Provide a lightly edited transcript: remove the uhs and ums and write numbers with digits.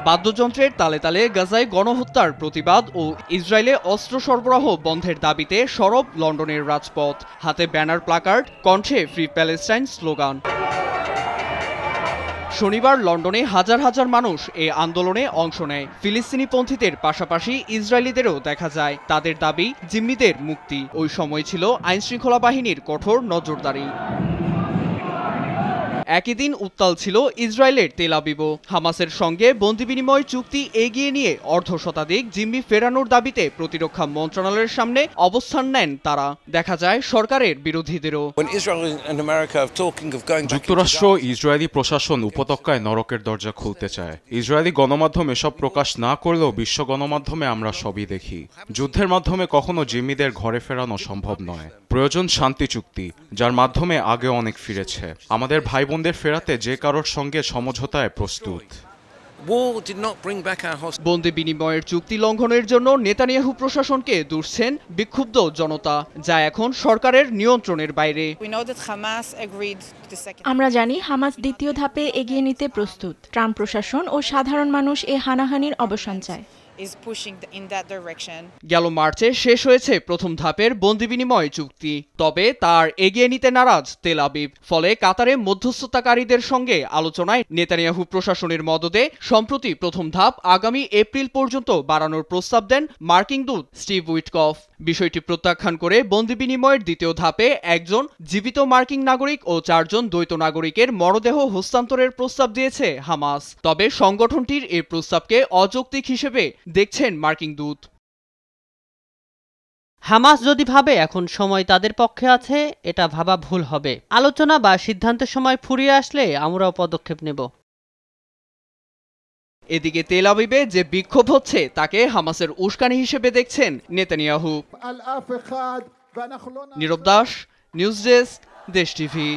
বাদ্যযন্ত্রের তালে তালে গাজায় গণহত্যার প্রতিবাদ ও ইসরায়েলে অস্ত্র সরবরাহ বন্ধের দাবিতে সরব লন্ডনের রাজপথ, হাতে ব্যানার প্লাকার্ড, কণ্ঠে ফ্রি প্যালেস্টাইন স্লোগান। শনিবার লন্ডনে হাজার হাজার মানুষ এই আন্দোলনে অংশ নেয়। ফিলিস্তিনিপন্থীদের পাশাপাশি ইসরায়েলিদেরও দেখা যায়। তাদের দাবি জিম্মিদের মুক্তি। ওই সময় ছিল আইনশৃঙ্খলা বাহিনীর কঠোর নজরদারি। একই দিন উত্তাল ছিল ইসরায়েলের তেল আবিবও। হামাসের সঙ্গে বন্দি বিনিময় চুক্তি এগিয়ে নিয়ে অর্ধশতাধিক জিম্মি ফেরানোর দাবিতে প্রতিরক্ষা মন্ত্রণালয়ের সামনে অবস্থান নেন তারা। দেখা যায় সরকারের বিরোধীদেরও। যুক্তরাষ্ট্র ইসরায়েলি প্রশাসন উপত্যকায় নরকের দরজা খুলতে চায়। ইসরায়েলি গণমাধ্যম এসব প্রকাশ না করলেও বিশ্ব গণমাধ্যমে আমরা সবই দেখি। যুদ্ধের মাধ্যমে কখনো জিম্মিদের ঘরে ফেরানো সম্ভব নয়। প্রয়োজন শান্তি চুক্তি, যার মাধ্যমে আগে অনেক ফিরেছে। আমাদের ভাই বোনদের ফেরাতে যে কারোর সঙ্গে সমঝোতায় প্রস্তুত। বন্দি বিনিময়ের চুক্তি লঙ্ঘনের জন্য নেতানিয়াহু প্রশাসনকে দুষছেন বিক্ষুব্ধ জনতা, যা এখন সরকারের নিয়ন্ত্রণের বাইরে। আমরা জানি হামাস দ্বিতীয় ধাপে এগিয়ে নিতে প্রস্তুত। ট্রাম্প প্রশাসন ও সাধারণ মানুষ এ হানাহানির অবসান চায়। গেল মার্চে শেষ হয়েছে প্রথম ধাপের বন্দি বিনিময় চুক্তি, তবে তার এগিয়ে নিতে নারাজ তেল আবিব। ফলে কাতারে মধ্যস্থতাকারীদের সঙ্গে আলোচনায় নেতানিয়াহু প্রশাসনের মদদে সম্প্রতি প্রথম ধাপ আগামী এপ্রিল পর্যন্ত বাড়ানোর প্রস্তাব দেন মার্কিন দূত স্টিভ উইটকফ। বিষয়টি প্রত্যাখ্যান করে বন্দি বিনিময়ের দ্বিতীয় ধাপে একজন জীবিত মার্কিন নাগরিক ও 4 জন দ্বৈত নাগরিকের মরদেহ হস্তান্তরের প্রস্তাব দিয়েছে হামাস। তবে সংগঠনটির এই প্রস্তাবকে অযৌক্তিক হিসেবে দেখছেন মার্কিন দূত। হামাস যদি ভাবে এখন সময় তাদের পক্ষে আছে, এটা ভাবা ভুল হবে। আলোচনা বা সিদ্ধান্তের সময় ফুরিয়ে আসলে আমরাও পদক্ষেপ নেব। এদিকে তেল আবিবে যে বিক্ষোভ হচ্ছে তাকে হামাসের উস্কানি হিসেবে দেখছেন নেতানিয়াহু। নীরব দাস, নিউজ ডেস্ক, দেশ টিভি।